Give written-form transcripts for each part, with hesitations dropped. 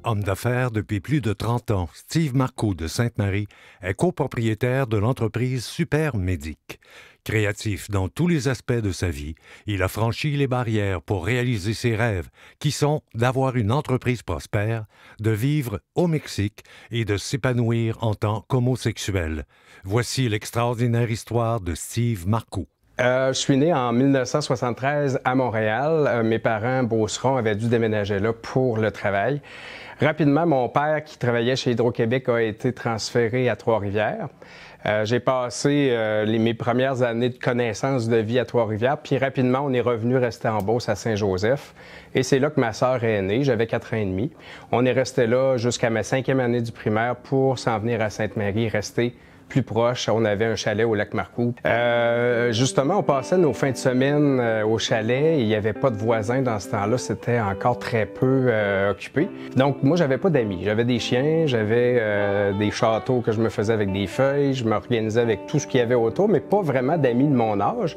Homme d'affaires depuis plus de 30 ans, Steve Marcoux de Sainte-Marie est copropriétaire de l'entreprise Super Médic. Créatif dans tous les aspects de sa vie, il a franchi les barrières pour réaliser ses rêves, qui sont d'avoir une entreprise prospère, de vivre au Mexique et de s'épanouir en tant qu'homosexuel. Voici l'extraordinaire histoire de Steve Marcoux. Je suis né en 1973 à Montréal. Mes parents, Beauceron, avaient dû déménager là pour le travail. Rapidement, mon père, qui travaillait chez Hydro-Québec, a été transféré à Trois-Rivières. J'ai passé mes premières années de connaissance de vie à Trois-Rivières, puis rapidement, on est revenu rester en Beauce à Saint-Joseph. Et c'est là que ma sœur est née, j'avais 4 ans et demi. On est resté là jusqu'à ma 5e année du primaire pour s'en venir à Sainte-Marie, rester plus proche. On avait un chalet au lac Marcoux. Justement, on passait nos fins de semaine au chalet. Il n'y avait pas de voisins dans ce temps-là. C'était encore très peu occupé. Donc, moi, j'avais pas d'amis. J'avais des chiens, j'avais des châteaux que je me faisais avec des feuilles. Je m'organisais avec tout ce qu'il y avait autour, mais pas vraiment d'amis de mon âge.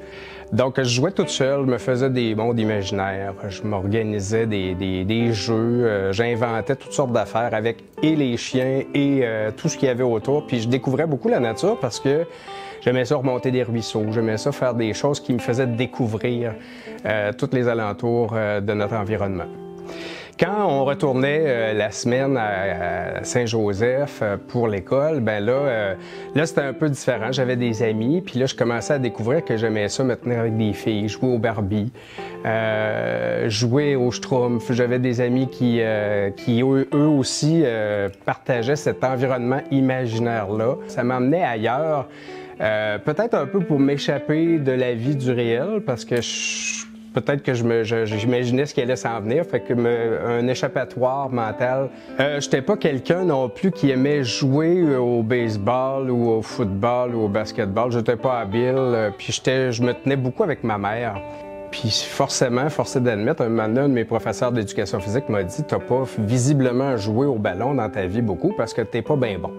Donc, je jouais toute seule, je me faisais des mondes imaginaires, je m'organisais des jeux, j'inventais toutes sortes d'affaires avec et les chiens et tout ce qu'il y avait autour. Puis je découvrais beaucoup la nature parce que j'aimais ça remonter des ruisseaux, j'aimais ça faire des choses qui me faisaient découvrir tous les alentours de notre environnement. Quand on retournait la semaine à Saint-Joseph pour l'école, ben là c'était un peu différent. J'avais des amis, puis là je commençais à découvrir que j'aimais ça me tenir avec des filles, jouer au Barbie, jouer au Schtroumpf. J'avais des amis qui eux aussi partageaient cet environnement imaginaire-là. Ça m'emmenait ailleurs, peut-être un peu pour m'échapper de la vie du réel, parce que peut-être que j'imaginais ce qui allait s'en venir, fait que un échappatoire mental. J'étais pas quelqu'un non plus qui aimait jouer au baseball ou au football ou au basketball. J'étais pas habile, puis je me tenais beaucoup avec ma mère. Puis forcément, forcé d'admettre, un moment donné, un de mes professeurs d'éducation physique m'a dit « T'as pas visiblement joué au ballon dans ta vie beaucoup parce que t'es pas bien bon. »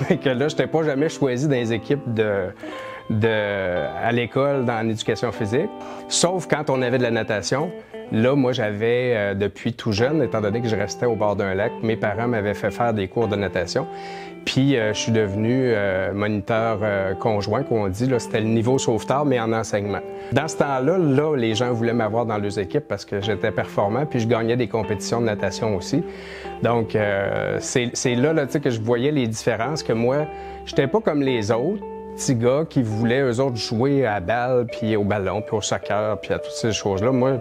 Fait que là, j'étais pas jamais choisi dans les équipes à l'école dans l'éducation physique, sauf quand on avait de la natation. Là, moi, j'avais, depuis tout jeune, étant donné que je restais au bord d'un lac, mes parents m'avaient fait faire des cours de natation. Puis, je suis devenu moniteur conjoint, qu'on dit. Là, c'était le niveau sauveteur, mais en enseignement. Dans ce temps-là, les gens voulaient m'avoir dans leurs équipes parce que j'étais performant, puis je gagnais des compétitions de natation aussi. Donc, c'est là que je voyais les différences, que moi, j'étais pas comme les autres petits gars qui voulaient, eux autres, jouer à la balle, puis au ballon, puis au soccer, puis à toutes ces choses-là. Moi,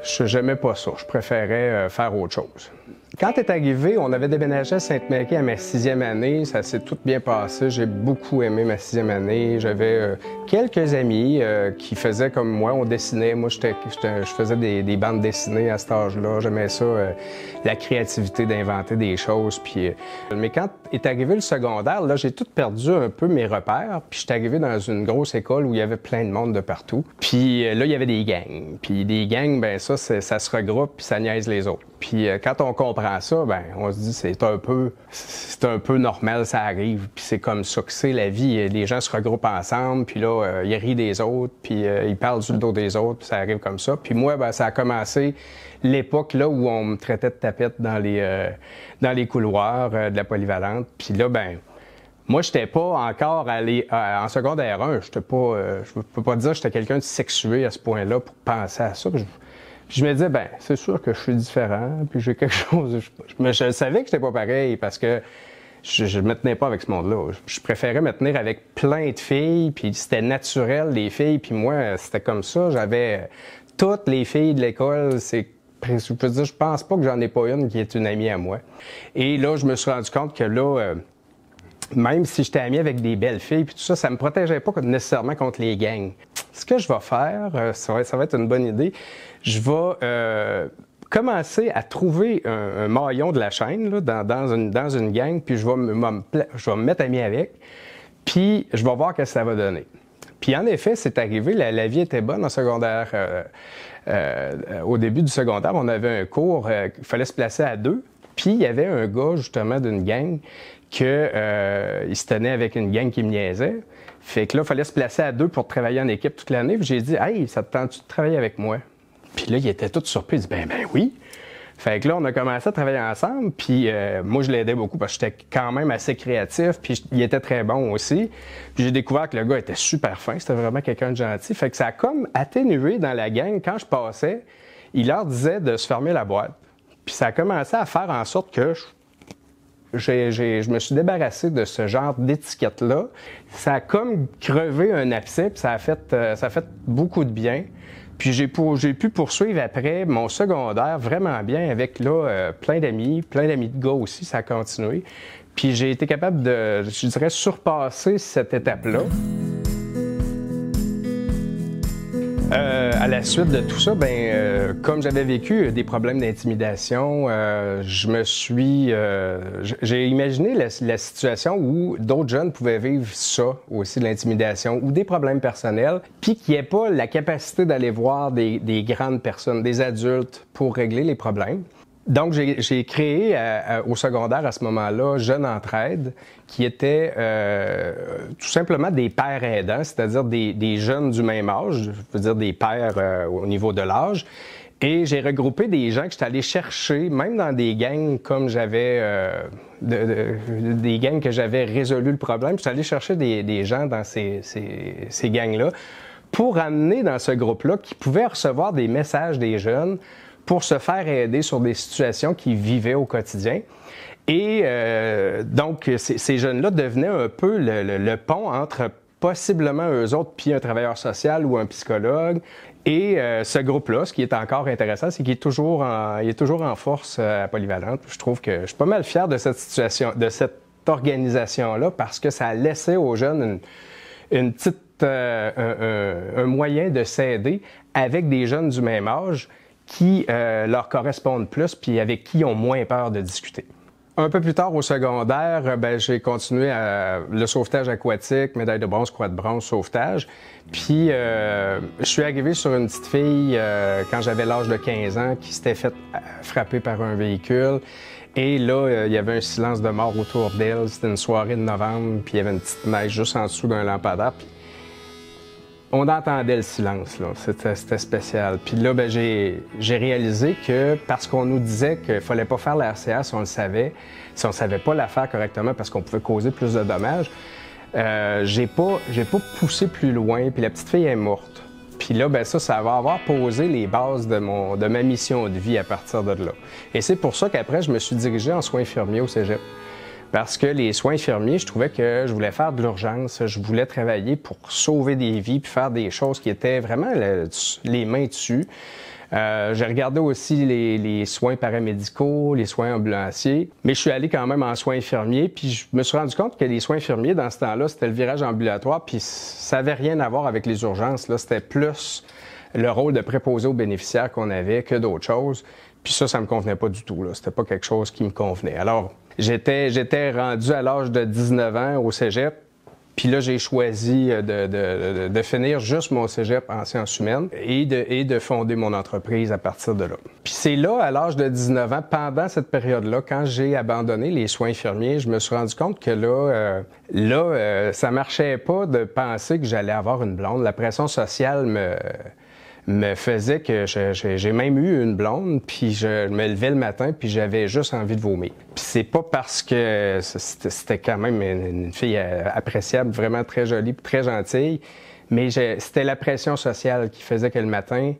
j'aimais pas ça. Je préférais faire autre chose. Quand est arrivé, on avait déménagé à Sainte-Marie à ma 6e année. Ça s'est tout bien passé. J'ai beaucoup aimé ma 6e année. J'avais quelques amis qui faisaient comme moi. On dessinait. Moi, je faisais des bandes dessinées à cet âge-là. J'aimais ça, la créativité d'inventer des choses. Puis, mais quand est arrivé le secondaire, là, j'ai tout perdu un peu mes repères. Puis, je suis arrivé dans une grosse école où il y avait plein de monde de partout. Puis là, il y avait des gangs. Puis des gangs, ben ça se regroupe puis ça niaise les autres. Puis quand on comprend ça, ben on se dit c'est un peu normal, ça arrive. Puis c'est comme ça que c'est la vie. Les gens se regroupent ensemble, puis là ils rient des autres, puis ils parlent sur le dos des autres, puis ça arrive comme ça. Puis moi, ben ça a commencé l'époque là où on me traitait de tapette dans les couloirs de la polyvalente. Puis là, ben moi, j'étais pas encore allé en secondaire 1. J'étais pas, je peux pas dire que j'étais quelqu'un de sexué à ce point-là pour penser à ça. Je me disais, ben c'est sûr que je suis différent, puis j'ai quelque chose. Je savais que j'étais pas pareil parce que je me tenais pas avec ce monde-là. Je préférais me tenir avec plein de filles, puis c'était naturel, les filles, puis moi, c'était comme ça. J'avais toutes les filles de l'école, je pense pas que j'en ai pas une qui est une amie à moi. Et là, je me suis rendu compte que là, même si j'étais ami avec des belles filles, puis tout ça, ça me protégeait pas nécessairement contre les gangs. Ce que je vais faire, ça va être une bonne idée, je vais commencer à trouver un maillon de la chaîne là, dans une gang, puis je vais me mettre ami avec, puis je vais voir ce que ça va donner. Puis en effet, c'est arrivé, la vie était bonne en secondaire. Au début du secondaire, on avait un cours, il fallait se placer à 2, puis il y avait un gars justement d'une gang il se tenait avec une gang qui me niaisait. Fait que là, il fallait se placer à 2 pour travailler en équipe toute l'année. Puis j'ai dit « Hey, ça te tente-tu de travailler avec moi? » Puis là, il était tout surpris. Il dit « Ben oui. » Fait que là, on a commencé à travailler ensemble, puis moi, je l'aidais beaucoup parce que j'étais quand même assez créatif, puis il était très bon aussi. Puis j'ai découvert que le gars était super fin, c'était vraiment quelqu'un de gentil. Fait que ça a comme atténué dans la gang. Quand je passais, il leur disait de se fermer la boîte. Puis ça a commencé à faire en sorte que je me suis débarrassé de ce genre d'étiquette-là. Ça a comme crevé un abcès, puis ça a fait beaucoup de bien. Puis j'ai pu poursuivre après mon secondaire vraiment bien avec là, plein d'amis de gars aussi, ça a continué. Puis j'ai été capable de, je dirais, surpasser cette étape-là. À la suite de tout ça, comme j'avais vécu des problèmes d'intimidation, j'ai imaginé la situation où d'autres jeunes pouvaient vivre ça aussi, de l'intimidation ou des problèmes personnels, puis qu'il n'y ait pas la capacité d'aller voir des grandes personnes, des adultes, pour régler les problèmes. Donc, j'ai créé au secondaire à ce moment-là Jeunes Entraide, qui était tout simplement des pères aidants, c'est-à-dire des jeunes du même âge, je veux dire des pères au niveau de l'âge. Et j'ai regroupé des gens que j'étais allé chercher, même dans des gangs comme j'avais, des gangs que j'avais résolu le problème. J'étais allé chercher des gens dans ces gangs-là pour amener dans ce groupe-là qui pouvaient recevoir des messages des jeunes pour se faire aider sur des situations qu'ils vivaient au quotidien. Et donc, ces jeunes-là devenaient un peu le pont entre possiblement eux autres puis un travailleur social ou un psychologue. Et ce groupe-là, ce qui est encore intéressant, c'est qu'il est toujours en force à Polyvalente. Je trouve que je suis pas mal fier de cette situation, de cette organisation-là, parce que ça a laissé aux jeunes un moyen de s'aider avec des jeunes du même âge qui leur correspondent plus puis avec qui ont moins peur de discuter. Un peu plus tard au secondaire, j'ai continué le sauvetage aquatique, médaille de bronze, croix de bronze, sauvetage. Puis je suis arrivé sur une petite fille quand j'avais l'âge de 15 ans qui s'était faite frapper par un véhicule. Et là, il y avait un silence de mort autour d'elle. C'était une soirée de novembre, puis il y avait une petite neige juste en dessous d'un lampadaire. Puis on entendait le silence, là. C'était spécial. Puis là, j'ai réalisé que parce qu'on nous disait qu'il fallait pas faire la RCA si on le savait, si on savait pas la faire correctement parce qu'on pouvait causer plus de dommages, j'ai pas poussé plus loin, puis la petite fille est morte. Puis là, ça va avoir posé les bases de ma mission de vie à partir de là. Et c'est pour ça qu'après, je me suis dirigé en soins infirmiers au cégep. Parce que les soins infirmiers, je trouvais que je voulais faire de l'urgence, je voulais travailler pour sauver des vies puis faire des choses qui étaient vraiment les mains dessus. J'ai regardé aussi les soins paramédicaux, les soins ambulanciers, mais je suis allé quand même en soins infirmiers, puis je me suis rendu compte que les soins infirmiers, dans ce temps-là, c'était le virage ambulatoire, puis ça n'avait rien à voir avec les urgences. Là, c'était plus le rôle de préposé aux bénéficiaires qu'on avait que d'autres choses. Puis ça me convenait pas du tout. C'était pas quelque chose qui me convenait. Alors, j'étais rendu à l'âge de 19 ans au cégep. Puis là, j'ai choisi de finir juste mon cégep en sciences humaines et de fonder mon entreprise à partir de là. Puis c'est là, à l'âge de 19 ans, pendant cette période-là, quand j'ai abandonné les soins infirmiers, je me suis rendu compte que là, ça marchait pas de penser que j'allais avoir une blonde. La pression sociale me faisait que j'ai même eu une blonde, puis je me levais le matin, puis j'avais juste envie de vomir. Puis c'est pas parce que c'était quand même une fille appréciable, vraiment très jolie, très gentille, mais c'était la pression sociale qui faisait que le matin,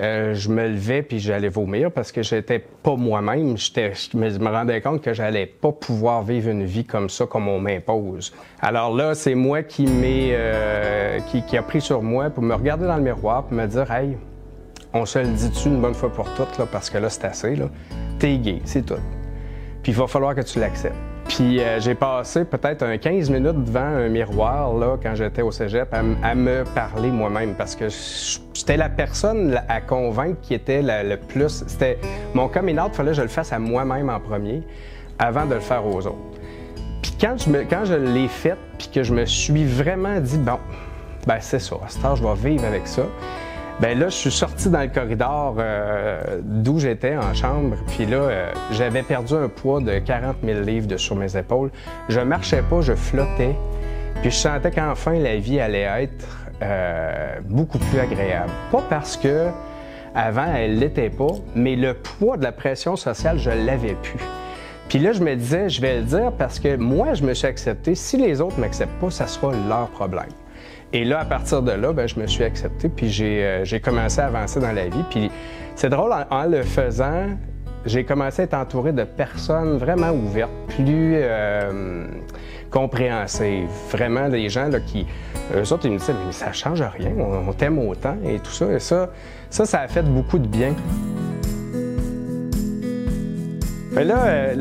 je me levais puis j'allais vomir parce que j'étais pas moi-même. Je me rendais compte que j'allais pas pouvoir vivre une vie comme ça, comme on m'impose. Alors là, c'est moi qui a pris sur moi pour me regarder dans le miroir pour me dire « Hey, on se le dit-tu une bonne fois pour toutes, là, parce que là, c'est assez, là. T'es gay, c'est tout. Puis il va falloir que tu l'acceptes. » Puis j'ai passé peut-être 15 minutes devant un miroir, là, quand j'étais au cégep, à me parler moi-même, parce que j'étais la personne à convaincre qui était le plus... C'était mon coming out, il fallait que je le fasse à moi-même en premier, avant de le faire aux autres. Puis quand je l'ai fait, puis que je me suis vraiment dit, bon, c'est ça, à cet âge, je vais vivre avec ça. Là, je suis sorti dans le corridor d'où j'étais en chambre, puis là, j'avais perdu un poids de 40 000 livres sur mes épaules. Je marchais pas, je flottais, puis je sentais qu'enfin la vie allait être beaucoup plus agréable. Pas parce que Avant, elle ne l'était pas, mais le poids de la pression sociale, je l'avais plus. Puis là, je me disais, je vais le dire parce que moi, je me suis accepté. Si les autres ne m'acceptent pas, ça sera leur problème. Et là, à partir de là, je me suis accepté, puis j'ai commencé à avancer dans la vie. Puis c'est drôle, en le faisant, j'ai commencé à être entouré de personnes vraiment ouvertes, plus compréhensives. Vraiment, des gens là, qui, eux autres, ils me disaient, mais ça change rien, on t'aime autant et tout ça. Et ça a fait beaucoup de bien. Mais là,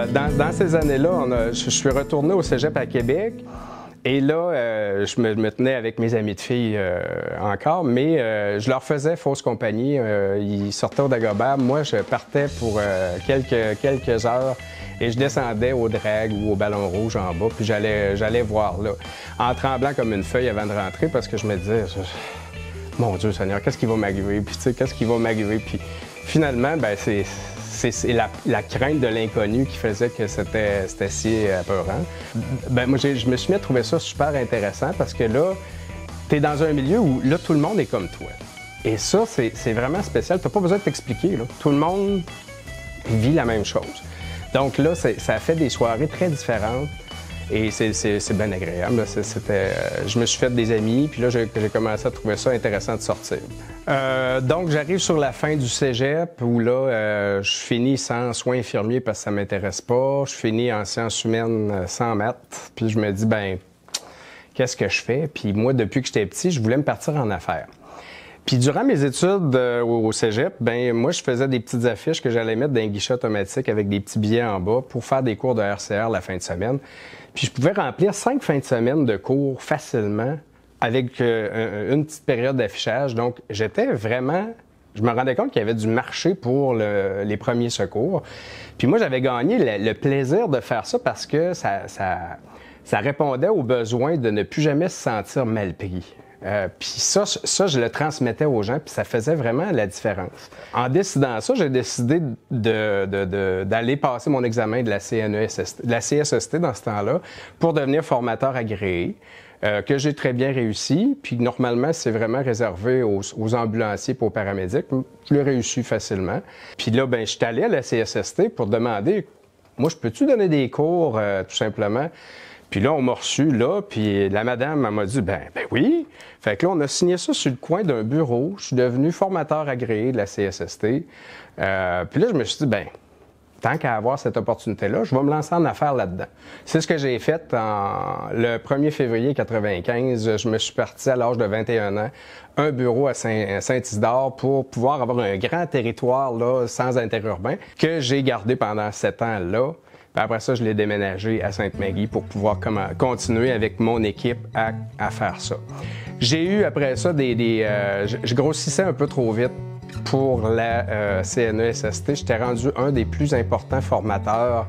dans ces années-là, je suis retourné au cégep à Québec. Et là, je me tenais avec mes amis de filles encore, mais je leur faisais fausse compagnie. Ils sortaient au Dagobert. Moi, je partais pour quelques heures et je descendais au drag ou au ballon rouge en bas, puis j'allais voir là, en tremblant comme une feuille avant de rentrer parce que je me disais, mon Dieu Seigneur, qu'est-ce qui va m'arriver? Puis tu sais, qu'est-ce qui va m'arriver? Puis finalement, c'est la crainte de l'inconnu qui faisait que c'était si apeurant. Moi, je me suis mis à trouver ça super intéressant parce que là, tu es dans un milieu où là, tout le monde est comme toi. Et ça, c'est vraiment spécial. Tu n'as pas besoin de t'expliquer. Tout le monde vit la même chose. Donc là, ça fait des soirées très différentes. Et c'est bien agréable. Je me suis fait des amis, puis là, j'ai commencé à trouver ça intéressant de sortir. Donc, j'arrive sur la fin du cégep, où là, je finis sans soins infirmiers parce que ça m'intéresse pas. Je finis en sciences humaines sans maths. Puis je me dis, qu'est-ce que je fais? Puis moi, depuis que j'étais petit, je voulais me partir en affaires. Puis durant mes études au cégep, moi, je faisais des petites affiches que j'allais mettre dans un guichet automatique avec des petits billets en bas pour faire des cours de RCR la fin de semaine. Puis je pouvais remplir 5 fins de semaine de cours facilement avec une petite période d'affichage. Donc, je me rendais compte qu'il y avait du marché pour les premiers secours. Puis moi, j'avais gagné le plaisir de faire ça parce que ça répondait au besoin de ne plus jamais se sentir mal pris. Puis ça, je le transmettais aux gens, puis ça faisait vraiment la différence. En décidant ça, j'ai décidé d'aller passer mon examen de la CSST dans ce temps-là pour devenir formateur agréé, que j'ai très bien réussi. Puis normalement, c'est vraiment réservé aux ambulanciers et aux paramédics. Je l'ai réussi facilement. Puis là, je suis allé à la CSST pour demander, moi, je peux-tu donner des cours, tout simplement? Puis là, on m'a reçu, là, puis la madame, elle m'a dit, ben oui. Fait que là, on a signé ça sur le coin d'un bureau. Je suis devenu formateur agréé de la CSST. Puis là, je me suis dit, tant qu'à avoir cette opportunité-là, je vais me lancer en affaires là-dedans. C'est ce que j'ai fait le 1er février 1995. Je me suis parti à l'âge de 21 ans, un bureau à Saint-Isidore pour pouvoir avoir un grand territoire là, sans interurbain que j'ai gardé pendant 7 ans là. Puis après ça, je l'ai déménagé à Sainte-Marie pour pouvoir continuer avec mon équipe à faire ça. J'ai eu après ça je grossissais un peu trop vite pour la CNESST. J'étais rendu un des plus importants formateurs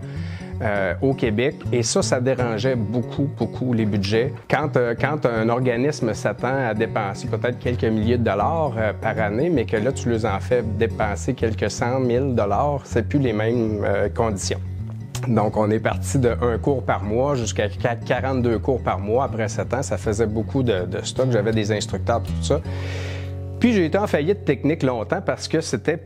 au Québec et ça dérangeait beaucoup les budgets. Quand un organisme s'attend à dépenser peut-être quelques milliers de dollars par année, mais que là, tu les en fais dépenser quelques 100 000 $, c'est plus les mêmes conditions. Donc, on est parti de 1 cours par mois jusqu'à 42 cours par mois. Après 7 ans, ça faisait beaucoup de stock. J'avais des instructeurs, tout ça. Puis, j'ai été en faillite technique longtemps parce que c'était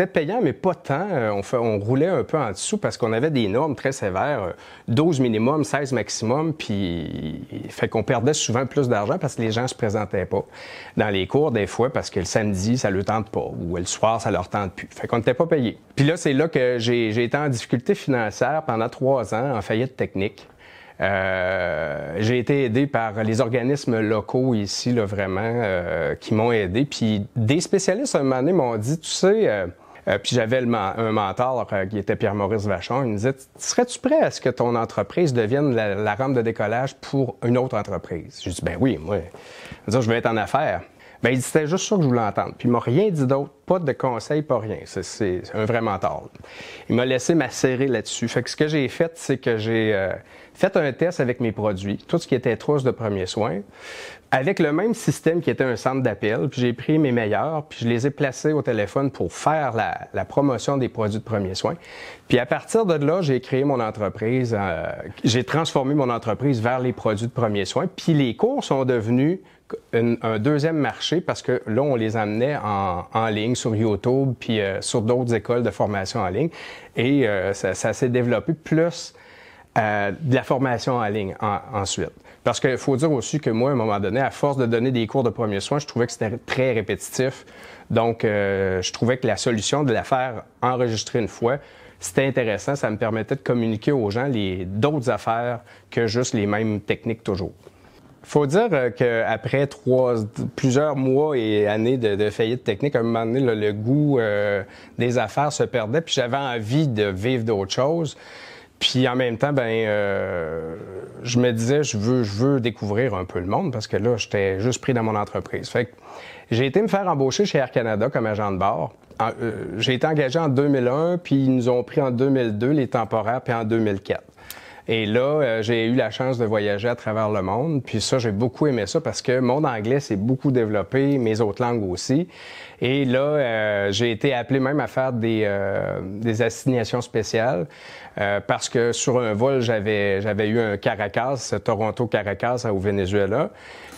payant, mais pas tant. On roulait un peu en dessous parce qu'on avait des normes très sévères, 12 minimum, 16 maximum, puis fait qu'on perdait souvent plus d'argent parce que les gens se présentaient pas dans les cours des fois parce que le samedi, ça leur tente pas ou le soir, ça leur tente plus. Fait qu'on n'était pas payé. Puis là, c'est là que j'ai été en difficulté financière pendant 3 ans, en faillite technique. J'ai été aidé par les organismes locaux ici, là, vraiment, qui m'ont aidé. Puis des spécialistes, à un moment donné, m'ont dit, tu sais, puis j'avais un mentor qui était Pierre-Maurice Vachon, il me disait, serais-tu prêt à ce que ton entreprise devienne la rampe de décollage pour une autre entreprise? J'ai dit, oui, moi, je vais être en affaires. Il dit, c'était juste ça que je voulais entendre. Puis il m'a rien dit d'autre, pas de conseils, pas rien. C'est un vrai mentor. Il m'a laissé macérer là-dessus. Fait que ce que j'ai fait, c'est que j'ai fait un test avec mes produits, tout ce qui était trousse de premiers soins, avec le même système qui était un centre d'appel. Puis j'ai pris mes meilleurs, puis je les ai placés au téléphone pour faire la promotion des produits de premiers soins. Puis à partir de là, j'ai créé mon entreprise, j'ai transformé mon entreprise vers les produits de premiers soins. Puis les cours sont devenus un deuxième marché parce que là, on les amenait en ligne sur YouTube puis sur d'autres écoles de formation en ligne. Et ça s'est développé plus de la formation en ligne ensuite. Parce qu'il faut dire aussi que moi, à un moment donné, à force de donner des cours de premiers soins, je trouvais que c'était très répétitif. Donc, je trouvais que la solution de la faire enregistrer une fois, c'était intéressant. Ça me permettait de communiquer aux gens d'autres affaires que juste les mêmes techniques toujours. Il faut dire qu'après plusieurs mois et années de faillite technique, à un moment donné, le goût des affaires se perdait, puis j'avais envie de vivre d'autres choses. Puis en même temps, je me disais, je veux découvrir un peu le monde parce que là, j'étais juste pris dans mon entreprise. Fait que j'ai été me faire embaucher chez Air Canada comme agent de bord. J'ai été engagé en 2001, puis ils nous ont pris en 2002 les temporaires, puis en 2004. Et là, j'ai eu la chance de voyager à travers le monde. Puis ça, j'ai beaucoup aimé ça parce que mon anglais s'est beaucoup développé, mes autres langues aussi. Et là, j'ai été appelé même à faire des assignations spéciales parce que sur un vol, j'avais eu un Caracas, Toronto-Caracas au Venezuela.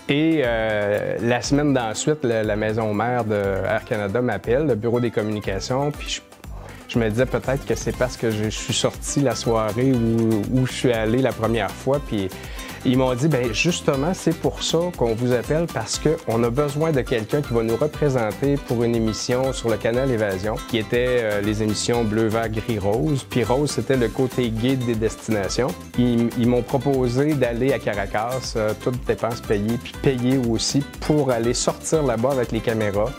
Et la semaine d'ensuite, la maison mère de Air Canada m'appelle, le bureau des communications, puis je me disais peut-être que c'est parce que je suis sorti la soirée où je suis allé la première fois, puis ils m'ont dit, bien justement, c'est pour ça qu'on vous appelle, parce qu'on a besoin de quelqu'un qui va nous représenter pour une émission sur le canal Évasion, qui était les émissions Bleu, Vert, Gris, Rose. Puis Rose, c'était le côté guide des destinations. Ils m'ont proposé d'aller à Caracas, toutes dépenses payées, puis payer aussi pour aller sortir là-bas avec les caméras.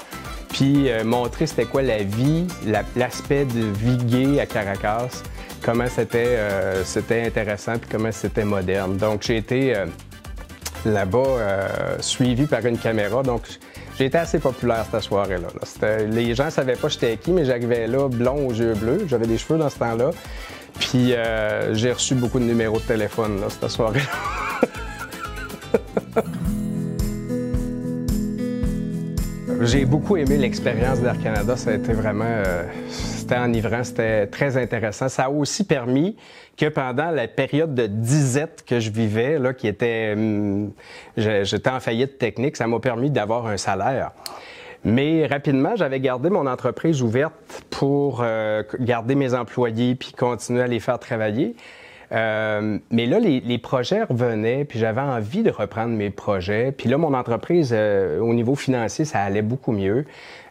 Puis montrer c'était quoi la vie, l'aspect de vie gay à Caracas, comment c'était intéressant puis comment c'était moderne. Donc j'ai été là-bas suivi par une caméra, donc j'ai été assez populaire cette soirée-là. Les gens ne savaient pas j'étais qui, mais j'arrivais là blond aux yeux bleus, j'avais des cheveux dans ce temps-là, puis j'ai reçu beaucoup de numéros de téléphone là, cette soirée-là. J'ai beaucoup aimé l'expérience d'Air Canada. Ça a été vraiment... c'était enivrant, c'était très intéressant. Ça a aussi permis que pendant la période de disette que je vivais, là, qui était... j'étais en faillite technique, ça m'a permis d'avoir un salaire. Mais rapidement, j'avais gardé mon entreprise ouverte pour garder mes employés puis continuer à les faire travailler. Mais là, les projets revenaient, puis j'avais envie de reprendre mes projets. Puis là, mon entreprise, au niveau financier, ça allait beaucoup mieux.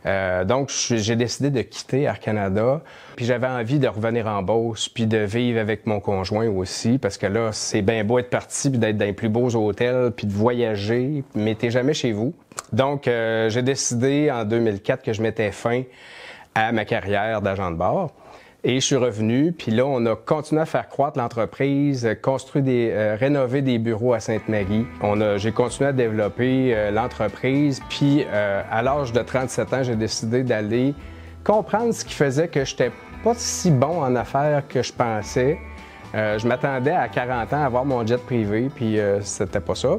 Donc, j'ai décidé de quitter Air Canada. Puis j'avais envie de revenir en Beauce, puis de vivre avec mon conjoint aussi, parce que là, c'est bien beau être parti, puis d'être dans les plus beaux hôtels, puis de voyager, mais t'es jamais chez vous. Donc, j'ai décidé en 2004 que je mettais fin à ma carrière d'agent de bord. Et je suis revenu, puis là, on a continué à faire croître l'entreprise, rénover des bureaux à Sainte-Marie. J'ai continué à développer l'entreprise, puis à l'âge de 37 ans, j'ai décidé d'aller comprendre ce qui faisait que je n'étais pas si bon en affaires que je pensais. Je m'attendais à 40 ans à avoir mon jet privé, puis c'était pas ça.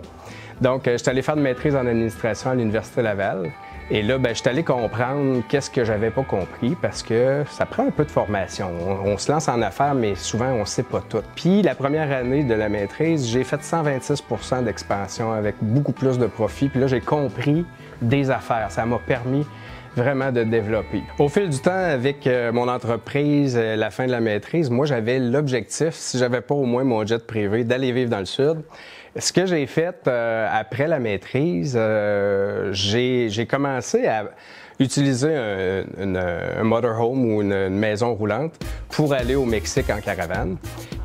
Donc, je suis allé faire une maîtrise en administration à l'Université Laval. Et là, je suis allé comprendre qu'est-ce que j'avais pas compris parce que ça prend un peu de formation. On se lance en affaires, mais souvent, on sait pas tout. Puis, la première année de la maîtrise, j'ai fait 126 % d'expansion avec beaucoup plus de profit. Puis là, j'ai compris des affaires. Ça m'a permis vraiment de développer. Au fil du temps, avec mon entreprise, la fin de la maîtrise, moi, j'avais l'objectif, si j'avais pas au moins mon jet privé, d'aller vivre dans le Sud. Ce que j'ai fait après la maîtrise, j'ai commencé à utiliser un motorhome ou une maison roulante pour aller au Mexique en caravane.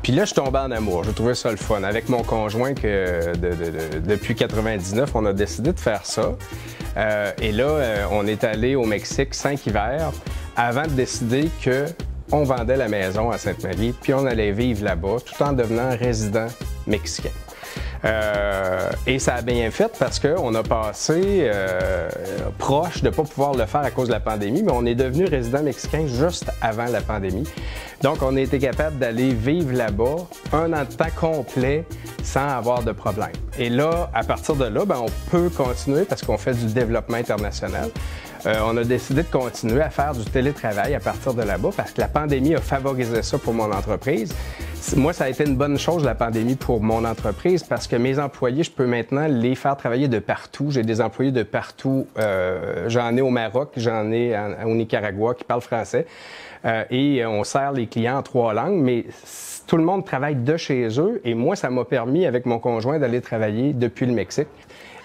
Puis là, je suis tombé en amour. J'ai trouvé ça le fun. Avec mon conjoint, depuis 99, on a décidé de faire ça. Et là, on est allé au Mexique 5 hivers avant de décider qu'on vendait la maison à Sainte-Marie, puis on allait vivre là-bas tout en devenant résident mexicain. Et ça a bien fait parce qu'on a passé proche de ne pas pouvoir le faire à cause de la pandémie, mais on est devenu résident mexicain juste avant la pandémie. Donc, on a été capable d'aller vivre là-bas un an de temps complet sans avoir de problème. Et là, à partir de là, on peut continuer parce qu'on fait du développement international. On a décidé de continuer à faire du télétravail à partir de là-bas parce que la pandémie a favorisé ça pour mon entreprise. Moi, ça a été une bonne chose, la pandémie, pour mon entreprise parce que mes employés, je peux maintenant les faire travailler de partout. J'ai des employés de partout. J'en ai au Maroc, j'en ai au Nicaragua qui parlent français. Et on sert les clients en 3 langues, mais tout le monde travaille de chez eux. Et moi, ça m'a permis, avec mon conjoint, d'aller travailler depuis le Mexique.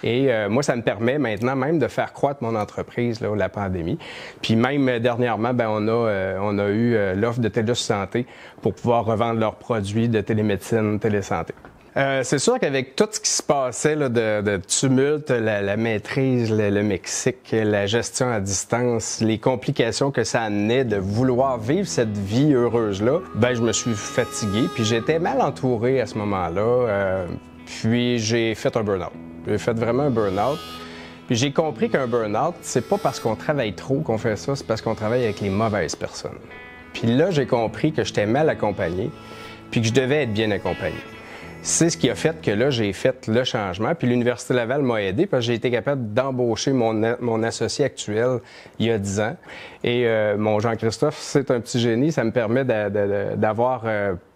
Et moi, ça me permet maintenant même de faire croître mon entreprise, là, la pandémie. Puis même dernièrement, on a eu l'offre de TELUS Santé pour pouvoir revendre leurs produits de télémédecine, télésanté. C'est sûr qu'avec tout ce qui se passait là, de tumulte, la maîtrise, le Mexique, la gestion à distance, les complications que ça amenait de vouloir vivre cette vie heureuse-là, je me suis fatigué. Puis j'étais mal entouré à ce moment-là. Puis j'ai fait un burn-out. J'ai fait vraiment un burn-out. Puis j'ai compris qu'un burn-out, c'est pas parce qu'on travaille trop qu'on fait ça, c'est parce qu'on travaille avec les mauvaises personnes. Puis là, j'ai compris que j'étais mal accompagné, puis que je devais être bien accompagné. C'est ce qui a fait que là, j'ai fait le changement. Puis l'Université Laval m'a aidé parce que j'ai été capable d'embaucher mon associé actuel il y a 10 ans. Et mon Jean-Christophe, c'est un petit génie. Ça me permet d'avoir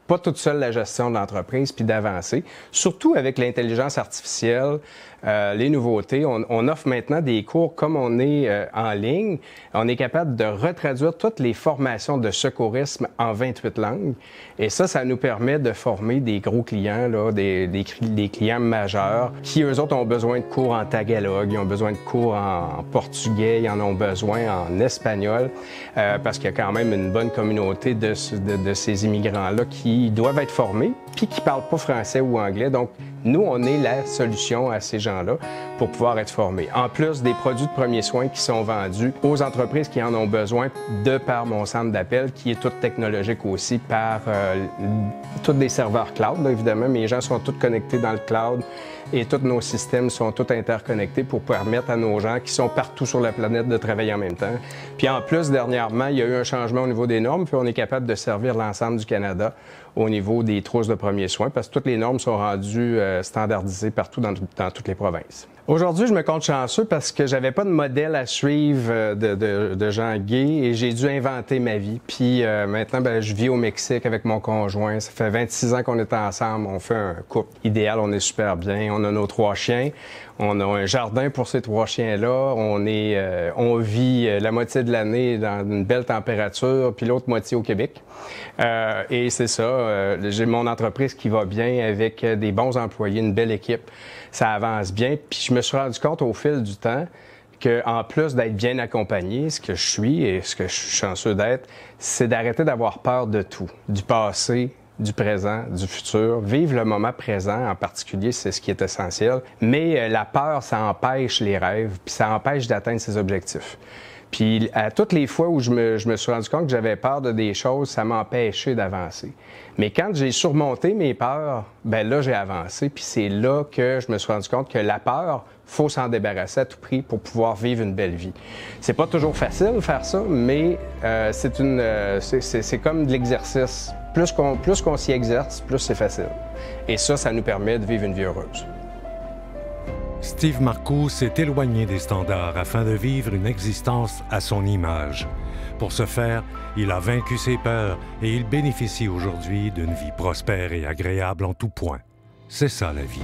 pas toute seule la gestion de l'entreprise puis d'avancer. Surtout avec l'intelligence artificielle, les nouveautés. On offre maintenant des cours comme on est en ligne. On est capable de retraduire toutes les formations de secourisme en 28 langues. Et ça nous permet de former des gros clients, là, des clients majeurs qui, eux autres, ont besoin de cours en tagalog, ils ont besoin de cours en portugais, ils en ont besoin en espagnol, parce qu'il y a quand même une bonne communauté de ces immigrants-là qui doivent être formés, puis qui ne parlent pas français ou anglais. Donc, nous, on est la solution à ces gens-là pour pouvoir être formés. En plus des produits de premiers soins qui sont vendus aux entreprises qui en ont besoin de par mon centre d'appel, qui est tout technologique aussi par tous des serveurs cloud, là, évidemment. Mes gens sont tous connectés dans le cloud et tous nos systèmes sont tous interconnectés pour permettre à nos gens qui sont partout sur la planète de travailler en même temps. Puis en plus, dernièrement, il y a eu un changement au niveau des normes, puis on est capable de servir l'ensemble du Canada au niveau des trousses de premiers soins, parce que toutes les normes sont rendues standardisées partout dans toutes les provinces. Aujourd'hui, je me compte chanceux parce que j'avais pas de modèle à suivre de gens gays et j'ai dû inventer ma vie. Puis maintenant, je vis au Mexique avec mon conjoint. Ça fait 26 ans qu'on est ensemble. On fait un couple idéal, on est super bien. On a nos 3 chiens. On a un jardin pour ces 3 chiens-là. On vit la moitié de l'année dans une belle température, puis l'autre moitié au Québec. Et c'est ça. J'ai mon entreprise qui va bien avec des bons employés, une belle équipe. Ça avance bien. Puis je me suis rendu compte au fil du temps qu'en plus d'être bien accompagné, ce que je suis et ce que je suis chanceux d'être, c'est d'arrêter d'avoir peur de tout, du passé, du présent, du futur. Vivre le moment présent, en particulier, c'est ce qui est essentiel. Mais la peur, ça empêche les rêves, puis ça empêche d'atteindre ses objectifs. Puis à toutes les fois où je me suis rendu compte que j'avais peur de des choses, ça m'a empêché d'avancer. Mais quand j'ai surmonté mes peurs, là, j'ai avancé. Puis c'est là que je me suis rendu compte que la peur, faut s'en débarrasser à tout prix pour pouvoir vivre une belle vie. C'est pas toujours facile de faire ça, mais c'est comme de l'exercice. Plus qu'on s'y exerce, plus c'est facile. Et ça nous permet de vivre une vie heureuse. Steve Marcoux s'est éloigné des standards afin de vivre une existence à son image. Pour ce faire, il a vaincu ses peurs et il bénéficie aujourd'hui d'une vie prospère et agréable en tout point. C'est ça la vie.